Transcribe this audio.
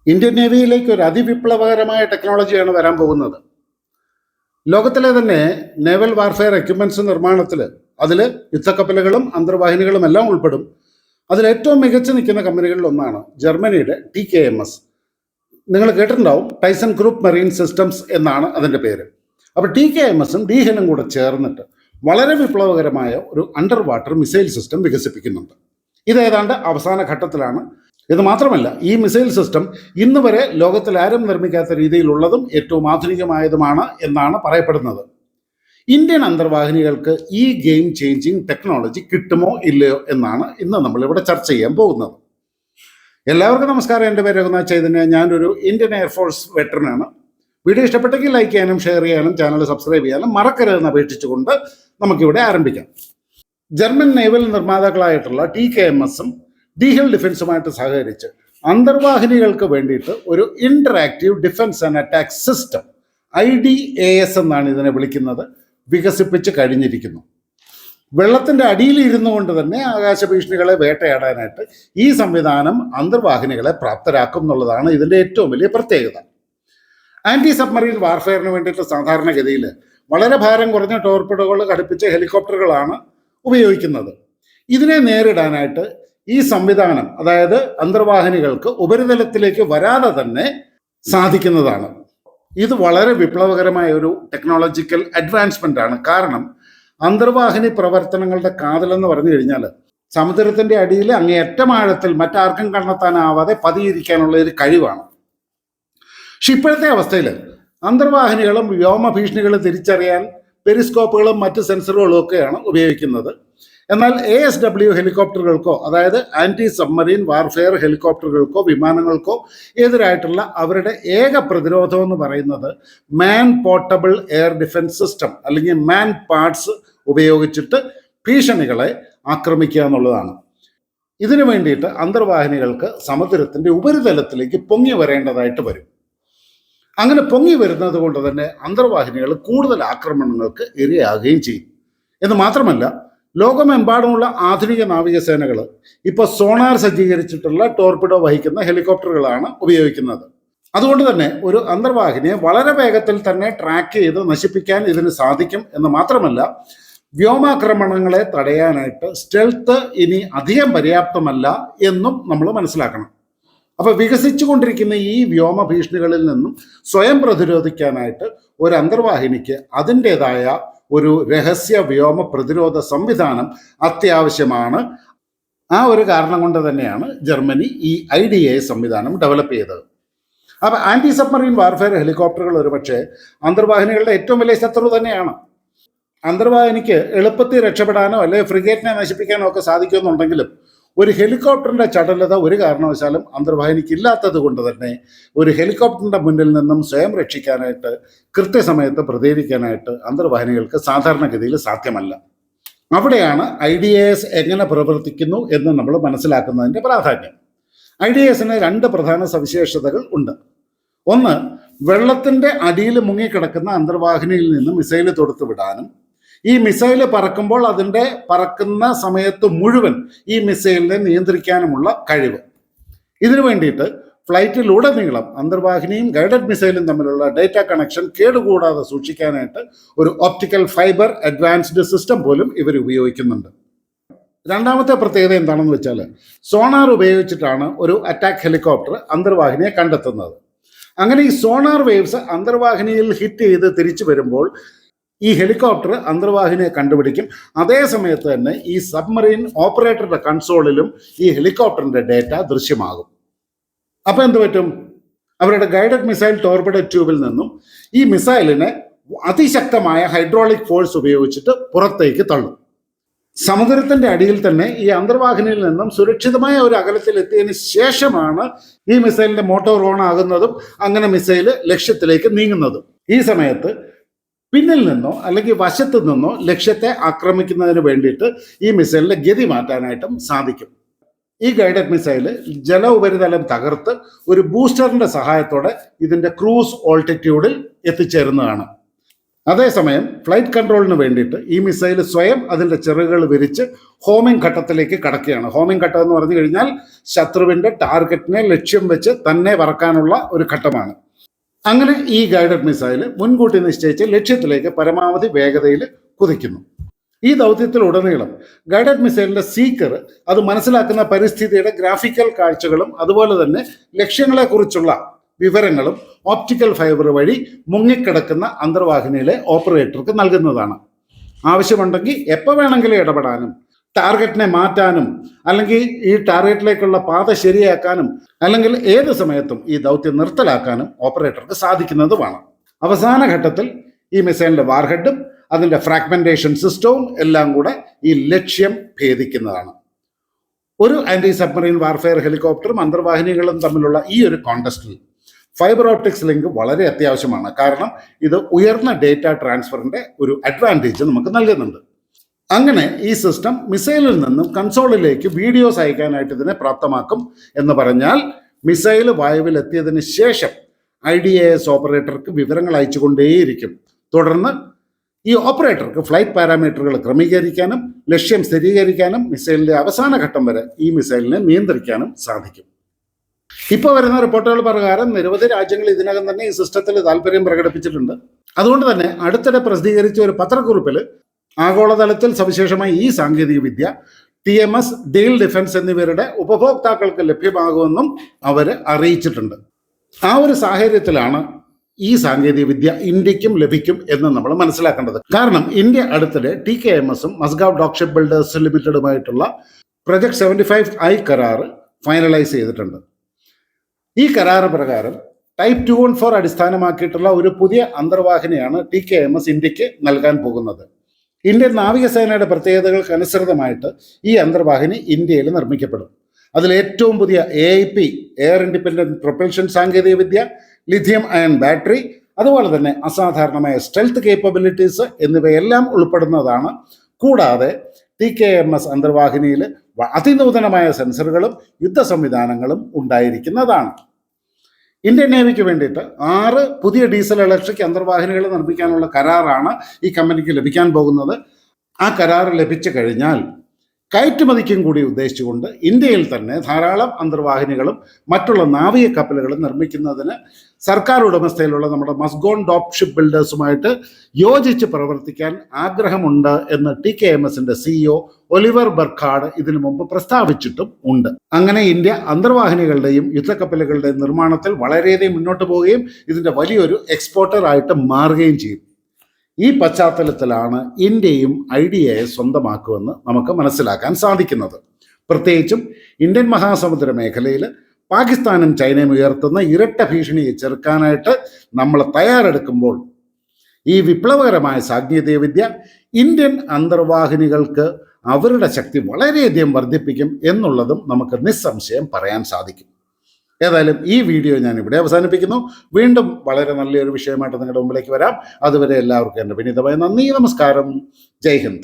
Indian നേവിയിലേക്ക് ഒരു അതിവിപ്ലവകരമായ ടെക്നോളജിയാണ് വരാൻ പോകുന്നത്. ലോകത്തിലെ തന്നെ നേവൽ വാർഫെയർ എക്യുപ്മെന്റ്സ് നിർമ്മാണത്തിൽ അതിൽ യുദ്ധക്കപ്പലുകളും അന്തർവാഹിനികളും എല്ലാം ഉൾപ്പെടും. അതിലേറ്റവും മികച്ചു നിൽക്കുന്ന കമ്പനികളിൽ ഒന്നാണ് ജർമ്മനിയുടെ TKMS. നിങ്ങൾ കേട്ടിട്ടുണ്ടാവും, ടൈസൺ ഗ്രൂപ്പ് മെറീൻ സിസ്റ്റംസ് എന്നാണ് അതിൻ്റെ പേര്. അപ്പോൾ TKMSഉം ഡീഹലും കൂടെ ചേർന്നിട്ട് വളരെ വിപ്ലവകരമായ ഒരു അണ്ടർ വാട്ടർ മിസൈൽ സിസ്റ്റം വികസിപ്പിക്കുന്നുണ്ട്. ഇത് ഏതാണ്ട് അവസാന ഘട്ടത്തിലാണ്. ഇത് മാത്രമല്ല, ഈ മിസൈൽ സിസ്റ്റം ഇന്ന് വരെ ലോകത്തിൽ ആരും നിർമ്മിക്കാത്ത രീതിയിലുള്ളതും ഏറ്റവും ആധുനികമായതുമാണ് എന്നാണ് പറയപ്പെടുന്നത്. ഇന്ത്യൻ അന്തർവാഹിനികൾക്ക് ഈ ഗെയിം ചേഞ്ചിങ് ടെക്നോളജി കിട്ടുമോ ഇല്ലയോ എന്നാണ് ഇന്ന് നമ്മളിവിടെ ചർച്ച ചെയ്യാൻ പോകുന്നത്. എല്ലാവർക്കും നമസ്കാരം. എൻ്റെ പേര് രഘുനാഥ് ചൈതന്യ. ഞാനൊരു ഇന്ത്യൻ എയർഫോഴ്സ് വെറ്ററനാണ്. വീഡിയോ ഇഷ്ടപ്പെട്ടെങ്കിൽ ലൈക്ക് ചെയ്യാനും ഷെയർ ചെയ്യാനും ചാനൽ സബ്സ്ക്രൈബ് ചെയ്യാനും മറക്കരുതെന്ന് അപേക്ഷിച്ചുകൊണ്ട് നമുക്കിവിടെ ആരംഭിക്കാം. ജർമ്മൻ നേവൽ നിർമ്മാതാക്കളായിട്ടുള്ള TKMSഉം ഡീഹൽ ഡിഫൻസുമായിട്ട് സഹകരിച്ച് അന്തർവാഹിനികൾക്ക് വേണ്ടിയിട്ട് ഒരു interactive defence and attack system, IDAS എന്നാണ് ഇതിനെ വിളിക്കുന്നത്, വികസിപ്പിച്ച് കഴിഞ്ഞിരിക്കുന്നു. വെള്ളത്തിൻ്റെ അടിയിൽ ഇരുന്നു കൊണ്ട് തന്നെ ആകാശ ഭീഷണികളെ വേട്ടയാടാനായിട്ട് ഈ സംവിധാനം അന്തർവാഹിനികളെ പ്രാപ്തരാക്കും എന്നുള്ളതാണ് ഇതിൻ്റെ ഏറ്റവും വലിയ പ്രത്യേകത. ആൻറ്റി സബ്മറീൻ വാർഫെയറിന് വേണ്ടിയിട്ട് സാധാരണഗതിയിൽ വളരെ ഭാരം കുറഞ്ഞ ടോർപിഡോകൾ ഘടിപ്പിച്ച ഹെലികോപ്റ്ററുകളാണ് ഉപയോഗിക്കുന്നത്. ഇതിനെ നേരിടാനായിട്ട് ഈ സംവിധാനം, അതായത് അന്തർവാഹിനികൾക്ക് ഉപരിതലത്തിലേക്ക് വരാതെ തന്നെ സാധിക്കുന്നതാണ്. ഇത് വളരെ വിപ്ലവകരമായ ഒരു ടെക്നോളജിക്കൽ അഡ്വാൻസ്മെന്റ് ആണ്. കാരണം അന്തർവാഹിനി പ്രവർത്തനങ്ങളുടെ കാതലെന്ന് പറഞ്ഞു കഴിഞ്ഞാൽ സമുദ്രത്തിന്റെ അടിയിൽ അങ്ങേയറ്റം ആഴത്തിൽ മറ്റാർക്കും കണ്ടെത്താനാവാതെ പതിയിരിക്കാനുള്ള ഒരു കഴിവാണ്. പക്ഷെ ഇപ്പോഴത്തെ അവസ്ഥയിൽ അന്തർവാഹിനികളും വ്യോമ ഭീഷണികൾ തിരിച്ചറിയാൻ പെരിസ്കോപ്പുകളും മറ്റ് സെൻസറുകളും ഒക്കെയാണ് ഉപയോഗിക്കുന്നത്. എന്നാൽ ASW ഹെലികോപ്റ്ററുകൾക്കോ, അതായത് ആൻറ്റി സബ്മറീൻ വാർഫെയർ ഹെലികോപ്റ്ററുകൾക്കോ വിമാനങ്ങൾക്കോ എതിരായിട്ടുള്ള അവരുടെ ഏക പ്രതിരോധം എന്ന് പറയുന്നത് മാൻ പോർട്ടബിൾ എയർ ഡിഫൻസ് സിസ്റ്റം അല്ലെങ്കിൽ മാൻ പാർട്സ് ഉപയോഗിച്ചിട്ട് ഭീഷണികളെ ആക്രമിക്കുക എന്നുള്ളതാണ്. ഇതിനു വേണ്ടിയിട്ട് അന്തർവാഹിനികൾക്ക് സമുദ്രത്തിൻ്റെ ഉപരിതലത്തിലേക്ക് പൊങ്ങി വരേണ്ടതായിട്ട് വരും. അങ്ങനെ പൊങ്ങി വരുന്നത് കൊണ്ട് തന്നെ അന്തർവാഹിനികൾ കൂടുതൽ ആക്രമണങ്ങൾക്ക് ഇരയാകുകയും ചെയ്യും. എന്ന് മാത്രമല്ല, ലോകമെമ്പാടുമുള്ള ആധുനിക നാവികസേനകൾ ഇപ്പോൾ സോണാർ സജ്ജീകരിച്ചിട്ടുള്ള ടോർപിഡോ വഹിക്കുന്ന ഹെലികോപ്റ്ററുകളാണ് ഉപയോഗിക്കുന്നത്. അതുകൊണ്ട് തന്നെ ഒരു അന്തർവാഹിനിയെ വളരെ വേഗത്തിൽ തന്നെ ട്രാക്ക് ചെയ്ത് നശിപ്പിക്കാൻ ഇതിന് സാധിക്കും. എന്ന് മാത്രമല്ല, വ്യോമാക്രമണങ്ങളെ തടയാനായിട്ട് സ്റ്റെൽത്ത് ഇനി അധികം പര്യാപ്തമല്ല എന്നും നമ്മൾ മനസ്സിലാക്കണം. അപ്പോൾ വികസിച്ചു കൊണ്ടിരിക്കുന്ന ഈ വ്യോമ ഭീഷണികളിൽ നിന്നും സ്വയം പ്രതിരോധിക്കാനായിട്ട് ഒരു അന്തർവാഹിനിക്ക് അതിൻ്റെതായ ഒരു രഹസ്യ വ്യോമ പ്രതിരോധ സംവിധാനം അത്യാവശ്യമാണ്. ആ ഒരു കാരണം കൊണ്ട് തന്നെയാണ് ജർമ്മനി ഈ IDAS സംവിധാനം ഡെവലപ്പ് ചെയ്തത്. അപ്പോൾ ആൻറ്റി സബ്മറീൻ വാർഫെയർ ഹെലികോപ്റ്ററുകൾ ഒരുപക്ഷെ അന്തർവാഹിനികളുടെ ഏറ്റവും വലിയ ശത്രു തന്നെയാണ്. അന്തർവാഹിനിക്ക് എളുപ്പത്തിൽ രക്ഷപ്പെടാനോ അല്ലെങ്കിൽ ഫ്രിഗേറ്റിനെ നശിപ്പിക്കാനോ ഒക്കെ സാധിക്കുമെന്നുണ്ടെങ്കിലും ഒരു ഹെലികോപ്റ്ററിൻ്റെ ചടുലത ഒരു കാരണവശാലും അന്തർവാഹിനിക്ക് ഇല്ലാത്തത് കൊണ്ട് തന്നെ ഒരു ഹെലികോപ്റ്ററിൻ്റെ മുന്നിൽ നിന്നും സ്വയം രക്ഷിക്കാനായിട്ട്, കൃത്യസമയത്ത് പ്രതികരിക്കാനായിട്ട് അന്തർവാഹിനികൾക്ക് സാധാരണഗതിയിൽ സാധ്യമല്ല. അവിടെയാണ് IDAS എങ്ങനെ പ്രവർത്തിക്കുന്നു എന്ന് നമ്മൾ മനസ്സിലാക്കുന്നതിൻ്റെ പ്രാധാന്യം. IDASന് രണ്ട് പ്രധാന സവിശേഷതകൾ ഉണ്ട്. ഒന്ന്, വെള്ളത്തിൻ്റെ അടിയിൽ മുങ്ങിക്കിടക്കുന്ന അന്തർവാഹിനിയിൽ നിന്ന് മിസൈൽ തൊടുത്തു വിടാനും ഈ മിസൈൽ പറക്കുമ്പോൾ അതിൻ്റെ പറക്കുന്ന സമയത്ത് മുഴുവൻ ഈ മിസൈലിനെ നിയന്ത്രിക്കാനുമുള്ള കഴിവ്. ഇതിനു വേണ്ടിയിട്ട് ഫ്ലൈറ്റിലുടനീളം അന്തർവാഹിനിയും ഗൈഡഡ് മിസൈലും തമ്മിലുള്ള ഡേറ്റ കണക്ഷൻ കേടുകൂടാതെ സൂക്ഷിക്കാനായിട്ട് ഒരു ഓപ്റ്റിക്കൽ ഫൈബർ അഡ്വാൻസ്ഡ് സിസ്റ്റം പോലും ഇവർ ഉപയോഗിക്കുന്നുണ്ട്. രണ്ടാമത്തെ പ്രത്യേകത എന്താണെന്ന് വെച്ചാൽ, സോണാർ ഉപയോഗിച്ചിട്ടാണ് ഒരു അറ്റാക്ക് ഹെലികോപ്റ്റർ അന്തർവാഹിനിയെ കണ്ടെത്തുന്നത്. അങ്ങനെ ഈ സോണാർ വേവ്സ് അന്തർവാഹിനിയിൽ ഹിറ്റ് ചെയ്ത് തിരിച്ചു വരുമ്പോൾ ഈ ഹെലികോപ്റ്റർ അന്തർവാഹിനിയെ കണ്ടുപിടിക്കും. അതേ സമയത്ത് തന്നെ ഈ സബ്മറീൻ ഓപ്പറേറ്ററുടെ കൺസോളിലും ഈ ഹെലികോപ്റ്ററിൻ്റെ ഡേറ്റ ദൃശ്യമാകും. അപ്പോൾ എന്ത് പറ്റും? അവരുടെ ഗൈഡഡ് മിസൈൽ ടോർപിഡോ ട്യൂബിൽ നിന്നും ഈ മിസൈലിനെ അതിശക്തമായ ഹൈഡ്രോളിക് ഫോഴ്സ് ഉപയോഗിച്ചിട്ട് പുറത്തേക്ക് തള്ളും. സമുദ്രത്തിൻ്റെ അടിയിൽ തന്നെ ഈ അന്തർവാഹിനിയിൽ നിന്നും സുരക്ഷിതമായ ഒരു അകലത്തിൽ എത്തിയതിന് ശേഷമാണ് ഈ മിസൈലിൻ്റെ മോട്ടോർ ഓൺ ആകുന്നതും അങ്ങനെ മിസൈൽ ലക്ഷ്യത്തിലേക്ക് നീങ്ങുന്നതും. ഈ സമയത്ത് പിന്നിൽ നിന്നോ അല്ലെങ്കിൽ വശത്തു നിന്നോ ലക്ഷ്യത്തെ ആക്രമിക്കുന്നതിന് വേണ്ടിയിട്ട് ഈ മിസൈലിൻ്റെ ഗതി മാറ്റാനായിട്ടും സാധിക്കും. ഈ ഗൈഡഡ് മിസൈൽ ജല ഉപരിതലം തകർത്ത് ഒരു ബൂസ്റ്ററിൻ്റെ സഹായത്തോടെ ഇതിൻ്റെ ക്രൂസ് ഓൾട്ടിറ്റ്യൂഡിൽ എത്തിച്ചേരുന്നതാണ്. അതേസമയം ഫ്ലൈറ്റ് കൺട്രോളിന് വേണ്ടിയിട്ട് ഈ മിസൈൽ സ്വയം അതിൻ്റെ ചിറകുകൾ വിരിച്ച് ഹോമിംഗ് ഘട്ടത്തിലേക്ക് കടക്കുകയാണ്. ഹോമിംഗ് ഘട്ടം എന്ന് പറഞ്ഞു കഴിഞ്ഞാൽ ശത്രുവിൻ്റെ ടാർഗറ്റിനെ ലക്ഷ്യം വെച്ച് തന്നെ പറക്കാനുള്ള ഒരു ഘട്ടമാണ്. അങ്ങനെ ഈ ഗൈഡഡ് മിസൈൽ മുൻകൂട്ടി നിശ്ചയിച്ച് ലക്ഷ്യത്തിലേക്ക് പരമാവധി വേഗതയിൽ കുതിക്കുന്നു. ഈ ദൗത്യത്തിലുടനീളം ഗൈഡഡ് മിസൈലിന്റെ സീക്കർ അത് മനസ്സിലാക്കുന്ന പരിസ്ഥിതിയുടെ ഗ്രാഫിക്കൽ കാഴ്ചകളും അതുപോലെ തന്നെ ലക്ഷ്യങ്ങളെക്കുറിച്ചുള്ള വിവരങ്ങളും ഓപ്റ്റിക്കൽ ഫൈബർ വഴി മുങ്ങിക്കിടക്കുന്ന അന്തർവാഹിനിയിലെ ഓപ്പറേറ്റർക്ക് നൽകുന്നതാണ്. ആവശ്യമുണ്ടെങ്കിൽ എപ്പോൾ വേണമെങ്കിലും ഇടപെടാനും ടാർഗറ്റിനെ മാറ്റാനും അല്ലെങ്കിൽ ഈ ടാർഗറ്റിലേക്കുള്ള പാത ശരിയാക്കാനും അല്ലെങ്കിൽ ഏത് സമയത്തും ഈ ദൗത്യം നിർത്തലാക്കാനും ഓപ്പറേറ്റർക്ക് സാധിക്കുന്നതുമാണ്. അവസാന ഘട്ടത്തിൽ ഈ മിസൈലിന്റെ വാർഹെഡും അതിൻ്റെ ഫ്രാഗ്മെന്റേഷൻ സിസ്റ്റവും എല്ലാം കൂടെ ഈ ലക്ഷ്യം ഭേദിക്കുന്നതാണ്. ഒരു ആന്റി സബ്മറീൻ വാർഫെയർ ഹെലികോപ്റ്ററും അന്തർവാഹിനികളും തമ്മിലുള്ള ഈ ഒരു കോണ്ടസ്റ്റിൽ ഫൈബർ ഓപ്റ്റിക്സ് ലിങ്ക് വളരെ അത്യാവശ്യമാണ്. കാരണം ഇത് ഉയർന്ന ഡേറ്റ ട്രാൻസ്ഫറിന്റെ ഒരു അഡ്വാൻറ്റേജ് നമുക്ക് നൽകുന്നുണ്ട്. അങ്ങനെ ഈ സിസ്റ്റം മിസൈലിൽ നിന്നും കൺസോളിലേക്ക് വീഡിയോസ് അയക്കാനായിട്ട് ഇതിനെ പ്രാപ്തമാക്കും. എന്ന് പറഞ്ഞാൽ മിസൈൽ വായുവിൽ എത്തിയതിന് ശേഷം IDAS ഓപ്പറേറ്റർക്ക് വിവരങ്ങൾ അയച്ചുകൊണ്ടേയിരിക്കും. തുടർന്ന് ഈ ഓപ്പറേറ്റർക്ക് ഫ്ലൈറ്റ് പാരാമീറ്ററുകൾ ക്രമീകരിക്കാനും ലക്ഷ്യം സ്ഥിരീകരിക്കാനും മിസൈലിന്റെ അവസാന ഘട്ടം വരെ ഈ മിസൈലിനെ നിയന്ത്രിക്കാനും സാധിക്കും. ഇപ്പോൾ വരുന്ന റിപ്പോർട്ടുകൾ പ്രകാരം നിരവധി രാജ്യങ്ങൾ ഇതിനകം തന്നെ ഈ സിസ്റ്റത്തിൽ താല്പര്യം പ്രകടിപ്പിച്ചിട്ടുണ്ട്. അതുകൊണ്ട് തന്നെ അടുത്തിടെ പ്രസിദ്ധീകരിച്ച ഒരു പത്രക്കുറിപ്പിൽ ആഗോളതലത്തിൽ സവിശേഷമായി ഈ സാങ്കേതിക വിദ്യ TMS, ഡീൽ ഡിഫൻസ് എന്നിവരുടെ ഉപഭോക്താക്കൾക്ക് ലഭ്യമാകുമെന്നും അവർ അറിയിച്ചിട്ടുണ്ട്. ആ ഒരു സാഹചര്യത്തിലാണ് ഈ സാങ്കേതിക വിദ്യ ഇന്ത്യക്കും ലഭിക്കും എന്ന് നമ്മൾ മനസ്സിലാക്കേണ്ടത്. കാരണം ഇന്ത്യ അടുത്തിടെ TKMSഉം മസ്ഗാവ് ഡോക്ഷിപ്പ് ബിൽഡേഴ്സ് ലിമിറ്റഡുമായിട്ടുള്ള പ്രൊജക്ട് 75I കരാറ് ഫൈനലൈസ് ചെയ്തിട്ടുണ്ട്. ഈ കരാറ് പ്രകാരം ടൈപ്പ് 214 അടിസ്ഥാനമാക്കിയിട്ടുള്ള ഒരു പുതിയ അന്തർവാഹിനിയാണ് TKMS ഇന്ത്യക്ക് നൽകാൻ പോകുന്നത്. ഇന്ത്യൻ നാവികസേനയുടെ പ്രത്യേകതകൾക്ക് അനുസൃതമായിട്ട് ഈ അന്തർവാഹിനി ഇന്ത്യയിൽ നിർമ്മിക്കപ്പെടും. അതിൽ ഏറ്റവും പുതിയ AIP എയർ ഇൻഡിപെൻഡന്റ് പ്രൊപ്പൽഷൻ സാങ്കേതിക വിദ്യ, ലിഥിയം അയൺ ബാറ്ററി, അതുപോലെ തന്നെ അസാധാരണമായ സ്റ്റെൽത്ത് കേപ്പബിലിറ്റീസ് എന്നിവയെല്ലാം ഉൾപ്പെടുന്നതാണ്. കൂടാതെ TKMS അന്തർവാഹിനിയിൽ അതിനൂതനമായ സെൻസറുകളും യുദ്ധ സംവിധാനങ്ങളും ഉണ്ടായിരിക്കുന്നതാണ്. ഇന്ത്യൻ നേവിക്ക് വേണ്ടിയിട്ട് 6 പുതിയ ഡീസൽ ഇലക്ട്രിക് അന്തർവാഹിനികൾ നിർമ്മിക്കാനുള്ള കരാറാണ് ഈ കമ്പനിക്ക് ലഭിക്കാൻ പോകുന്നത്. ആ കരാർ ലഭിച്ചു കഴിഞ്ഞാൽ കയറ്റുമതിക്കും കൂടി ഉദ്ദേശിച്ചുകൊണ്ട് ഇന്ത്യയിൽ തന്നെ ധാരാളം അന്തർവാഹിനികളും മറ്റുള്ള നാവിക കപ്പലുകളും നിർമ്മിക്കുന്നതിന് സർക്കാർ ഉടമസ്ഥയിലുള്ള നമ്മുടെ മസ്ഗോൺ ഡോക്ഷിപ്പ് ബിൽഡേഴ്സുമായിട്ട് യോജിച്ച് പ്രവർത്തിക്കാൻ ആഗ്രഹമുണ്ട് എന്ന് TKMSന്റെ CEO ഒലിവർ ബർഖാർഡ് ഇതിനു മുമ്പ് പ്രസ്താവിച്ചിട്ടും ഉണ്ട്. അങ്ങനെ ഇന്ത്യ അന്തർവാഹിനികളുടെയും യുദ്ധക്കപ്പലുകളുടെയും നിർമ്മാണത്തിൽ വളരെയധികം മുന്നോട്ട് പോവുകയും ഇതിൻ്റെ വലിയൊരു എക്സ്പോർട്ടർ ആയിട്ട് മാറുകയും ചെയ്യും. ഈ പശ്ചാത്തലത്തിലാണ് ഇന്ത്യയും IDAS സ്വന്തമാക്കുമെന്ന് നമുക്ക് മനസ്സിലാക്കാൻ സാധിക്കുന്നത്. പ്രത്യേകിച്ചും ഇന്ത്യൻ മഹാസമുദ്ര മേഖലയിൽ പാകിസ്ഥാനും ചൈനയും ഉയർത്തുന്ന ഇരട്ട ഭീഷണിയെ ചെറുക്കാനായിട്ട് നമ്മൾ തയ്യാറെടുക്കുമ്പോൾ ഈ വിപ്ലവകരമായ സാങ്കേതിക വിദ്യ ഇന്ത്യൻ അന്തർവാഹിനികൾക്ക് അവരുടെ ശക്തി വളരെയധികം വർദ്ധിപ്പിക്കും എന്നുള്ളതും നമുക്ക് നിസ്സംശയം പറയാൻ സാധിക്കും. ഏതായാലും ഈ വീഡിയോ ഞാൻ ഇവിടെ അവസാനിപ്പിക്കുന്നു. വീണ്ടും വളരെ നല്ലൊരു വിഷയമായിട്ട് നിങ്ങളുടെ മുമ്പിലേക്ക് വരാം. അതുവരെ എല്ലാവർക്കും എൻ്റെ വിനീതമായ നന്ദി, നമസ്കാരം, ജയ് ഹിന്ദ്.